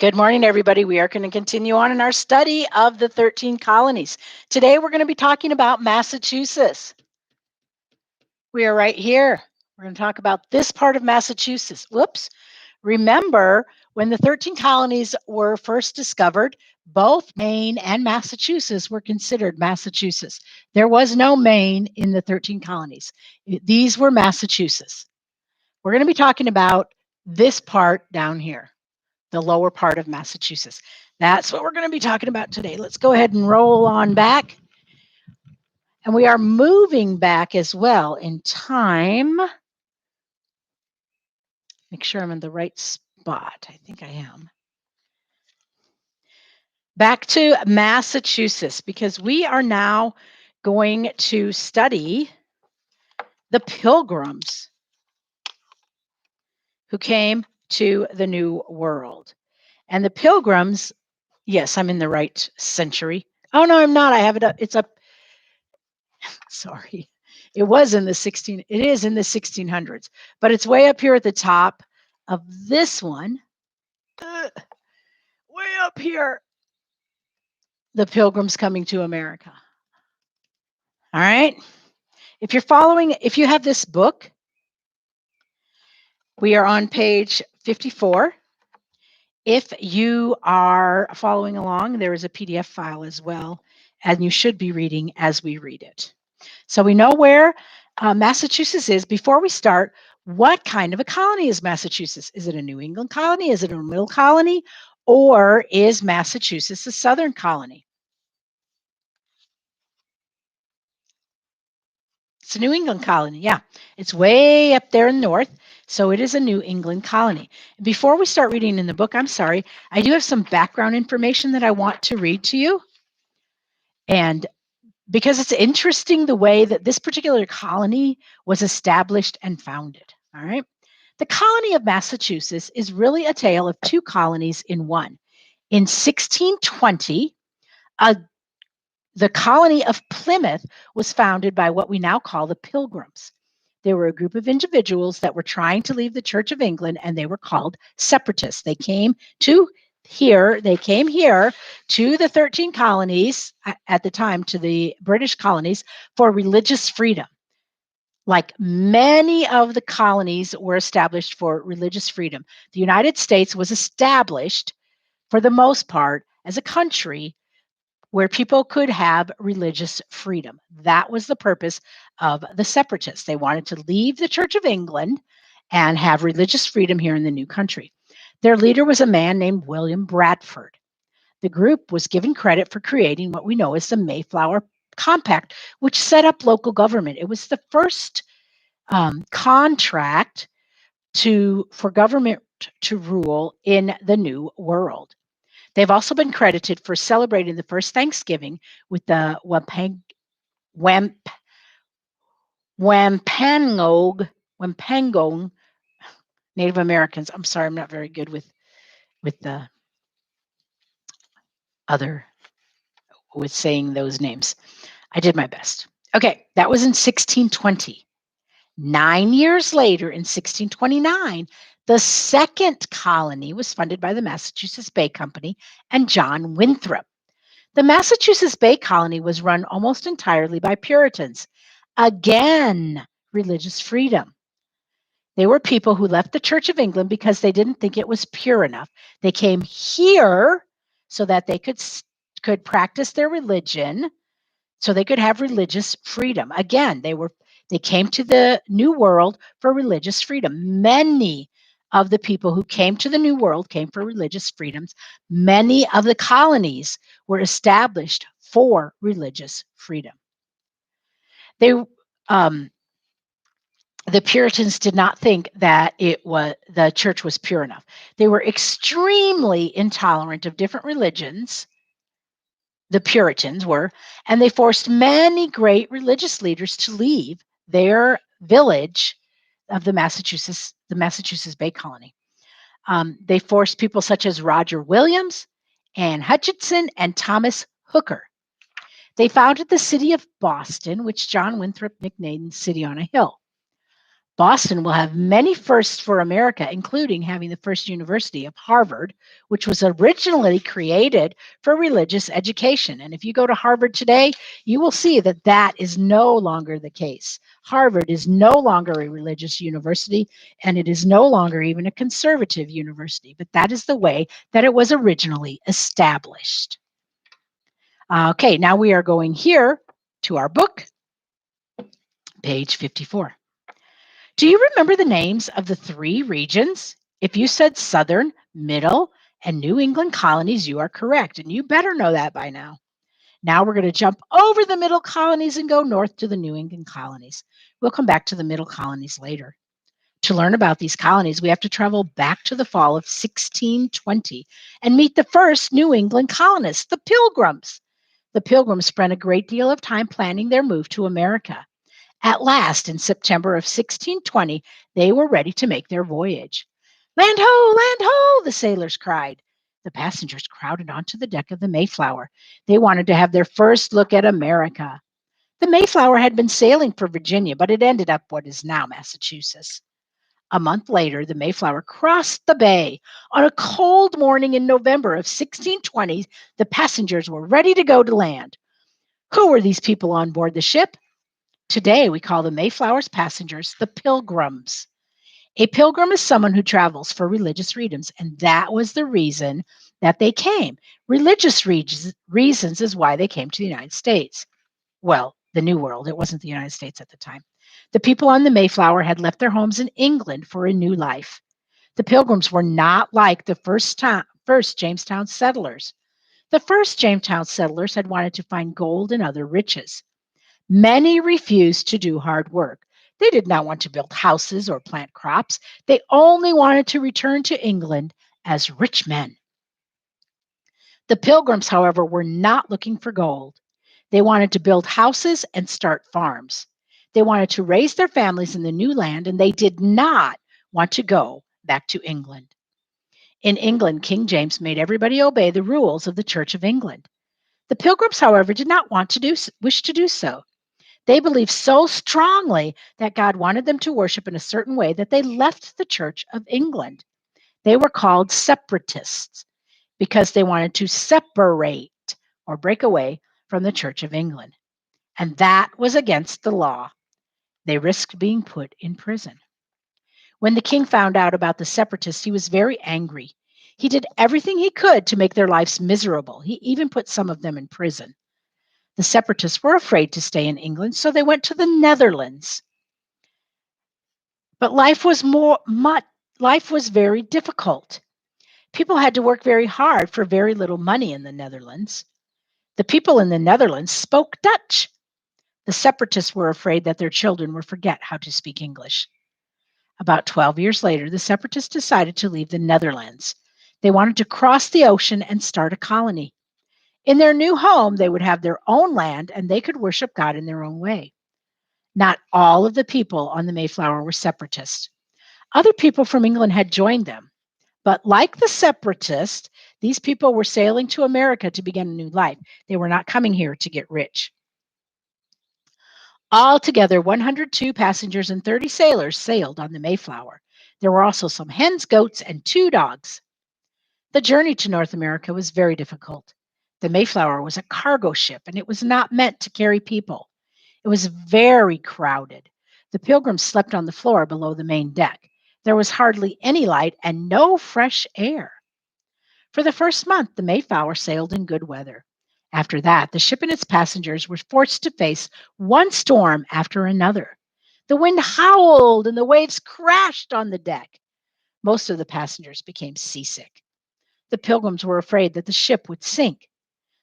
Good morning, everybody. We are going to continue on in our study of the 13 colonies. Today, we're going to be talking about Massachusetts. We are right here. We're going to talk about this part of Massachusetts. Whoops. Remember, when the 13 colonies were first discovered, both Maine and Massachusetts were considered Massachusetts. There was no Maine in the 13 colonies. These were Massachusetts. We're going to be talking about this part down here, the lower part of Massachusetts. That's what we're going to be talking about today. Let's go ahead and roll on back. And we are moving back as well in time. Make sure I'm in the right spot. I think I am. Back to Massachusetts, because we are now going to study the Pilgrims who came to the New World. And the Pilgrims, yes, I'm in the right century. Oh, no, I'm not. I have it up. It's up. Sorry. It is in the 1600s, but it's way up here at the top of this one. Way up here. The Pilgrims coming to America. All right. If you have this book, we are on page 54. If you are following along, there is a PDF file as well, and you should be reading as we read it. So we know where Massachusetts is. Before we start, what kind of a colony is Massachusetts? Is it a New England colony? Is it a middle colony? Or is Massachusetts a southern colony? It's a New England colony, yeah. It's way up there in the north, so it is a New England colony. Before we start reading in the book, I'm sorry, I do have some background information that I want to read to you. And because it's interesting the way that this particular colony was established and founded, all right? The colony of Massachusetts is really a tale of two colonies in one. In 1620, the colony of Plymouth was founded by what we now call the Pilgrims. They were a group of individuals that were trying to leave the Church of England, and they were called Separatists. They came here to the 13 colonies at the time, to the British colonies, for religious freedom. Like many of the colonies were established for religious freedom. The United States was established, for the most part, as a country where people could have religious freedom. That was the purpose of the Separatists. They wanted to leave the Church of England and have religious freedom here in the new country. Their leader was a man named William Bradford. The group was given credit for creating what we know as the Mayflower Compact, which set up local government. It was the first contract for government to rule in the New World. They've also been credited for celebrating the first Thanksgiving with the Wampanoag Native Americans. I'm sorry, I'm not very good with the with saying those names. I did my best. Okay, that was in 1620. 9 years later, in 1629, the second colony was funded by the Massachusetts Bay Company and John Winthrop. The Massachusetts Bay Colony was run almost entirely by Puritans. Again, religious freedom. They were people who left the Church of England because they didn't think it was pure enough. They came here so that they could practice their religion, so they could have religious freedom. Again, they came to the New World for religious freedom. Many of the people who came to the New World came for religious freedoms. Many of the colonies were established for religious freedom. The Puritans did not think that the church was pure enough. They were extremely intolerant of different religions. The Puritans were, and they forced many great religious leaders to leave their village of the Massachusetts Bay Colony. They forced people such as Roger Williams, Anne Hutchinson, and Thomas Hooker. They founded the city of Boston, which John Winthrop nicknamed City on a Hill. Boston will have many firsts for America, including having the first university of Harvard, which was originally created for religious education. And if you go to Harvard today, you will see that that is no longer the case. Harvard is no longer a religious university, and it is no longer even a conservative university, but that is the way that it was originally established. Okay, now we are going here to our book, page 54. Do you remember the names of the three regions? If you said Southern, Middle, and New England colonies, you are correct, and you better know that by now. Now we're going to jump over the Middle colonies and go north to the New England colonies. We'll come back to the Middle colonies later. To learn about these colonies, we have to travel back to the fall of 1620 and meet the first New England colonists, the Pilgrims. The Pilgrims spent a great deal of time planning their move to America. At last, in September of 1620, they were ready to make their voyage. Land ho, land ho, the sailors cried. The passengers crowded onto the deck of the Mayflower. They wanted to have their first look at America. The Mayflower had been sailing for Virginia, but it ended up what is now Massachusetts. A month later, the Mayflower crossed the bay. On a cold morning in November of 1620, the passengers were ready to go to land. Who were these people on board the ship? Today, we call the Mayflower's passengers the Pilgrims. A pilgrim is someone who travels for religious reasons, and that was the reason that they came. Religious reasons is why they came to the United States. Well, the New World. It wasn't the United States at the time. The people on the Mayflower had left their homes in England for a new life. The Pilgrims were not like the first Jamestown settlers. The first Jamestown settlers had wanted to find gold and other riches. Many refused to do hard work. They did not want to build houses or plant crops. They only wanted to return to England as rich men. The Pilgrims, however, were not looking for gold. They wanted to build houses and start farms. They wanted to raise their families in the new land, and they did not want to go back to England. In England, King James made everybody obey the rules of the Church of England. The Pilgrims, however, did not wish to do so. They believed so strongly that God wanted them to worship in a certain way that they left the Church of England. They were called Separatists because they wanted to separate or break away from the Church of England. And that was against the law. They risked being put in prison. When the king found out about the Separatists, he was very angry. He did everything he could to make their lives miserable. He even put some of them in prison. The Separatists were afraid to stay in England, so they went to the Netherlands. But life was very difficult. People had to work very hard for very little money in the Netherlands. The people in the Netherlands spoke Dutch. The Separatists were afraid that their children would forget how to speak English. About 12 years later, the Separatists decided to leave the Netherlands. They wanted to cross the ocean and start a colony. In their new home, they would have their own land and they could worship God in their own way. Not all of the people on the Mayflower were separatists. Other people from England had joined them. But like the Separatists, these people were sailing to America to begin a new life. They were not coming here to get rich. Altogether, 102 passengers and 30 sailors sailed on the Mayflower. There were also some hens, goats, and 2 dogs. The journey to North America was very difficult. The Mayflower was a cargo ship, and it was not meant to carry people. It was very crowded. The Pilgrims slept on the floor below the main deck. There was hardly any light and no fresh air. For the first month, the Mayflower sailed in good weather. After that, the ship and its passengers were forced to face one storm after another. The wind howled and the waves crashed on the deck. Most of the passengers became seasick. The Pilgrims were afraid that the ship would sink.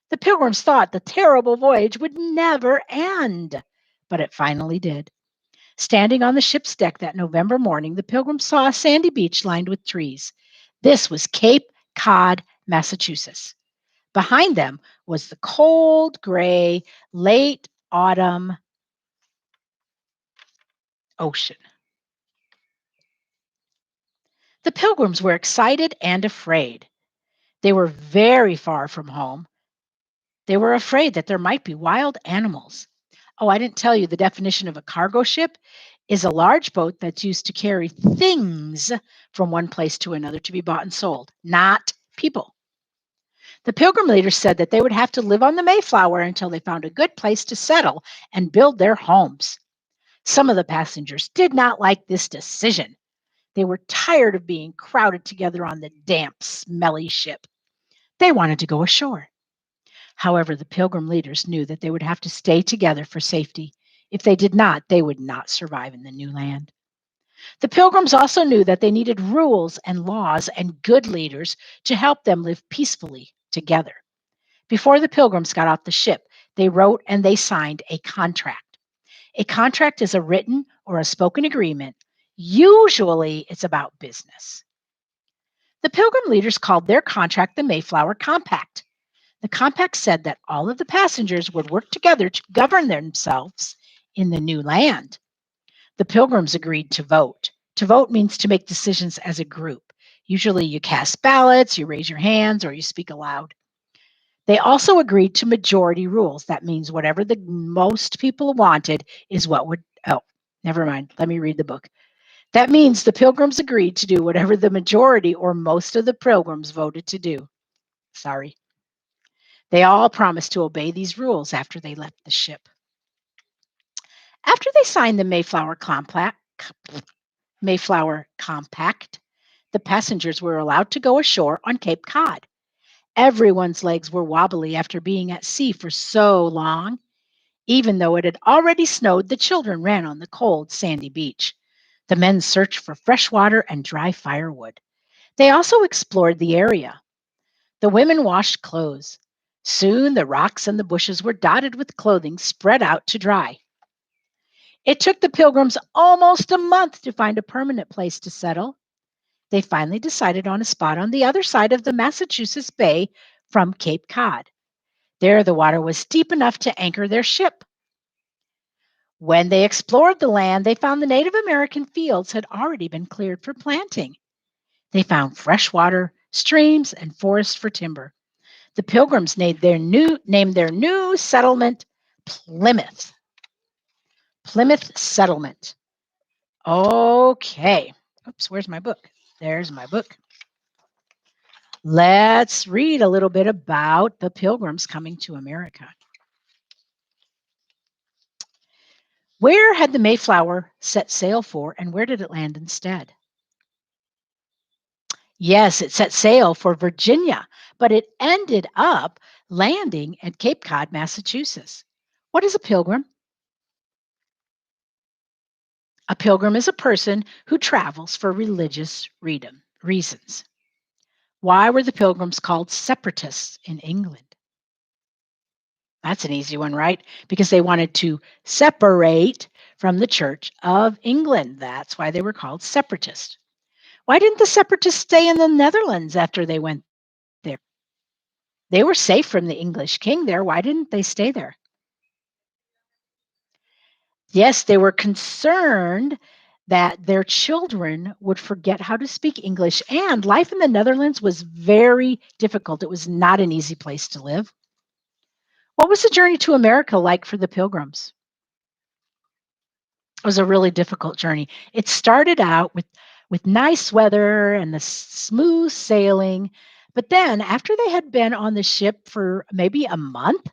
The Pilgrims thought the terrible voyage would never end, but it finally did. Standing on the ship's deck that November morning, the Pilgrims saw a sandy beach lined with trees. This was Cape Cod, Massachusetts. Behind them was the cold, gray, late autumn ocean. The Pilgrims were excited and afraid. They were very far from home. They were afraid that there might be wild animals. Oh, I didn't tell you the definition of a cargo ship. is a large boat that's used to carry things from one place to another to be bought and sold, not people. The Pilgrim leaders said that they would have to live on the Mayflower until they found a good place to settle and build their homes. Some of the passengers did not like this decision. They were tired of being crowded together on the damp, smelly ship. They wanted to go ashore. However, the Pilgrim leaders knew that they would have to stay together for safety. If they did not, they would not survive in the new land. The Pilgrims also knew that they needed rules and laws and good leaders to help them live peacefully together. Before the Pilgrims got off the ship, they wrote and they signed a contract. A contract is a written or a spoken agreement. Usually, it's about business. The Pilgrim leaders called their contract the Mayflower Compact. The compact said that all of the passengers would work together to govern themselves in the new land. The Pilgrims agreed to vote. To vote means to make decisions as a group. Usually, you cast ballots, you raise your hands, or you speak aloud. They also agreed to majority rules. That means whatever the most people wanted is what would. Oh, never mind. Let me read the book. That means the Pilgrims agreed to do whatever the majority or most of the Pilgrims voted to do. Sorry. They all promised to obey these rules after they left the ship. After they signed the Mayflower Compact, the passengers were allowed to go ashore on Cape Cod. Everyone's legs were wobbly after being at sea for so long. Even though it had already snowed, the children ran on the cold, sandy beach. The men searched for fresh water and dry firewood. They also explored the area. The women washed clothes. Soon the rocks and the bushes were dotted with clothing spread out to dry. It took the Pilgrims almost a month to find a permanent place to settle. They finally decided on a spot on the other side of the Massachusetts Bay from Cape Cod. There, the water was deep enough to anchor their ship. When they explored the land, they found the Native American fields had already been cleared for planting. They found fresh water, streams, and forests for timber. The Pilgrims named their new settlement Plymouth. Plymouth Settlement. Okay. Oops, where's my book? There's my book. Let's read a little bit about the Pilgrims coming to America. Where had the Mayflower set sail for, and where did it land instead? Yes, it set sail for Virginia, but it ended up landing at Cape Cod, Massachusetts. What is a pilgrim? A pilgrim is a person who travels for religious reasons. Why were the Pilgrims called Separatists in England? That's an easy one, right? Because they wanted to separate from the Church of England. That's why they were called Separatists. Why didn't the Separatists stay in the Netherlands after they went there? They were safe from the English king there. Why didn't they stay there? Yes, they were concerned that their children would forget how to speak English, and life in the Netherlands was very difficult. It was not an easy place to live. What was the journey to America like for the Pilgrims? It was a really difficult journey. It started out with nice weather and the smooth sailing, but then after they had been on the ship for maybe a month,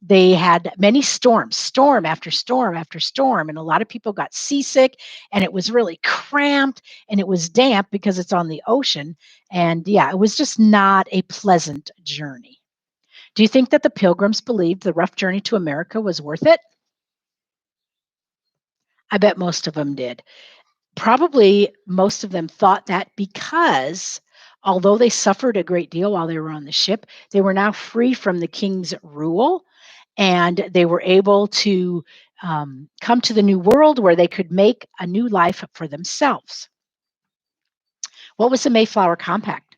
they had many storms, storm after storm after storm, and a lot of people got seasick, and it was really cramped, and it was damp because it's on the ocean, and yeah, it was just not a pleasant journey. Do you think that the Pilgrims believed the rough journey to America was worth it? I bet most of them did. Probably most of them thought that because although they suffered a great deal while they were on the ship, they were now free from the king's rule, and they were able to come to the new world where they could make a new life for themselves. What was the Mayflower Compact?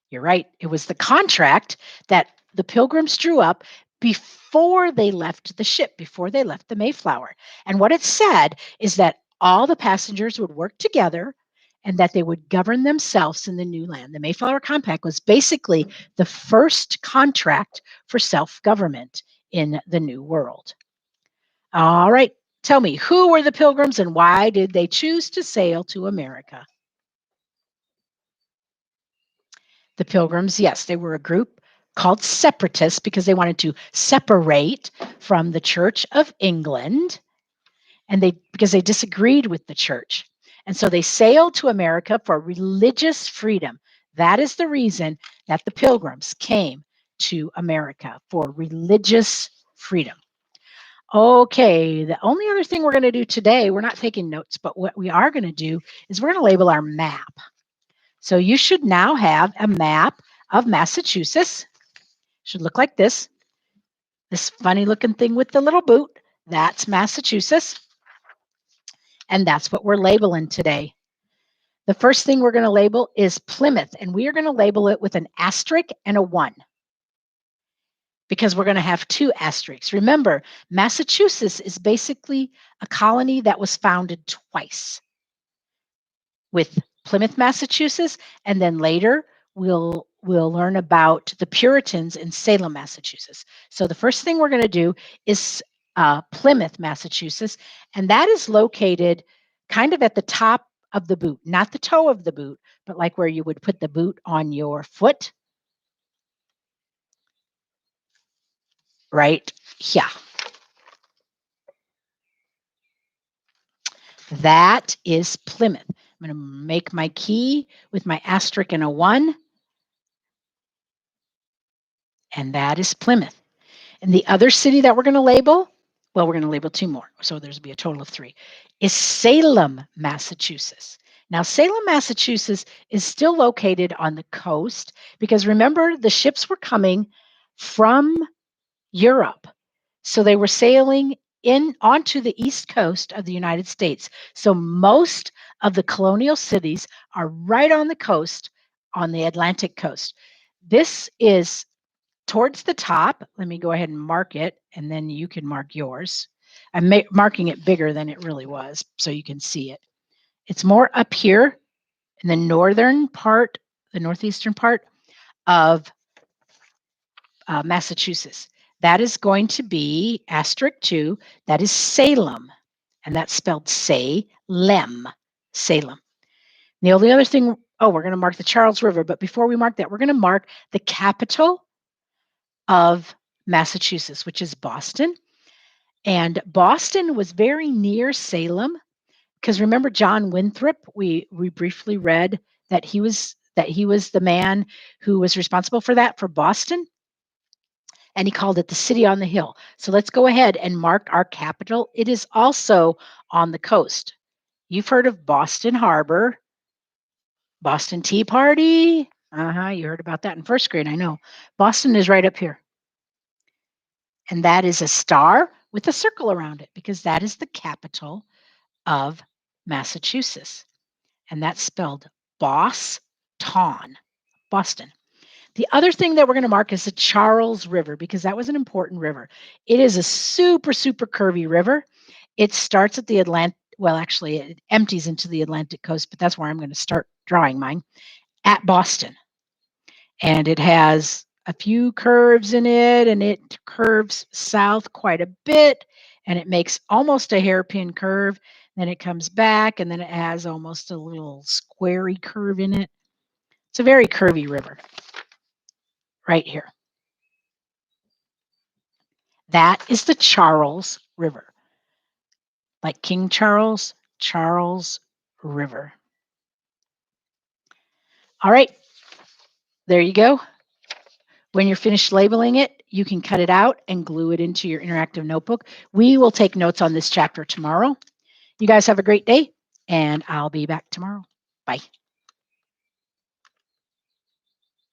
You're right. It was the contract that the Pilgrims drew up before they left the ship, before they left the Mayflower. And what it said is that all the passengers would work together and that they would govern themselves in the new land. The Mayflower Compact was basically the first contract for self government in the New World. All right. Tell me, who were the Pilgrims and why did they choose to sail to America? The Pilgrims, yes, they were a group called Separatists because they wanted to separate from the Church of England and because they disagreed with the church. And so they sailed to America for religious freedom. That is the reason that the Pilgrims came to America, for religious freedom. Okay, the only other thing we're going to do today, we're not taking notes, but what we are going to do is we're going to label our map. So you should now have a map of Massachusetts. Should look like this. This funny looking thing with the little boot, that's Massachusetts. And that's what we're labeling today. The first thing we're going to label is Plymouth, and we are going to label it with an asterisk and a 1 because we're going to have 2 asterisks. Remember, Massachusetts is basically a colony that was founded twice, with Plymouth, Massachusetts, and then later we'll learn about the Puritans in Salem, Massachusetts. So the first thing we're going to do is Plymouth, Massachusetts, and that is located kind of at the top of the boot, not the toe of the boot, but like where you would put the boot on your foot. Right here. That is Plymouth. I'm going to make my key with my asterisk and a 1. And that is Plymouth. And the other city that we're going to label, well, we're going to label 2 more. So there's be a total of 3, is Salem, Massachusetts. Now, Salem, Massachusetts is still located on the coast because remember, the ships were coming from Europe. So they were sailing in onto the east coast of the United States. So most of the colonial cities are right on the coast, on the Atlantic coast. This is towards the top. Let me go ahead and mark it, and then you can mark yours. I'm marking it bigger than it really was so you can see it. It's more up here in the northern part, the northeastern part of Massachusetts. That is going to be asterisk 2. That is Salem, and that's spelled Salem. Salem. The only other thing, we're going to mark the Charles River, but before we mark that, we're going to mark the capital of Massachusetts, which is Boston. And Boston was very near Salem because remember John Winthrop, we briefly read that he was the man who was responsible for that for Boston. And he called it the city on the hill. So let's go ahead and mark our capital. It is also on the coast. You've heard of Boston Harbor, Boston Tea Party. You heard about that in first grade, I know. Boston is right up here. And that is a star with a circle around it because that is the capital of Massachusetts. And that's spelled Boston. Boston. The other thing that we're going to mark is the Charles River because that was an important river. It is a super, super curvy river. It starts at the Atlantic. Well, actually, it empties into the Atlantic coast, but that's where I'm going to start drawing mine at Boston. And it has a few curves in it, and it curves south quite a bit, and it makes almost a hairpin curve. Then it comes back, and then it has almost a little squarey curve in it. It's a very curvy river right here. That is the Charles River. Like King Charles, Charles River. All right, there you go. When you're finished labeling it, you can cut it out and glue it into your interactive notebook. We will take notes on this chapter tomorrow. You guys have a great day, and I'll be back tomorrow. Bye.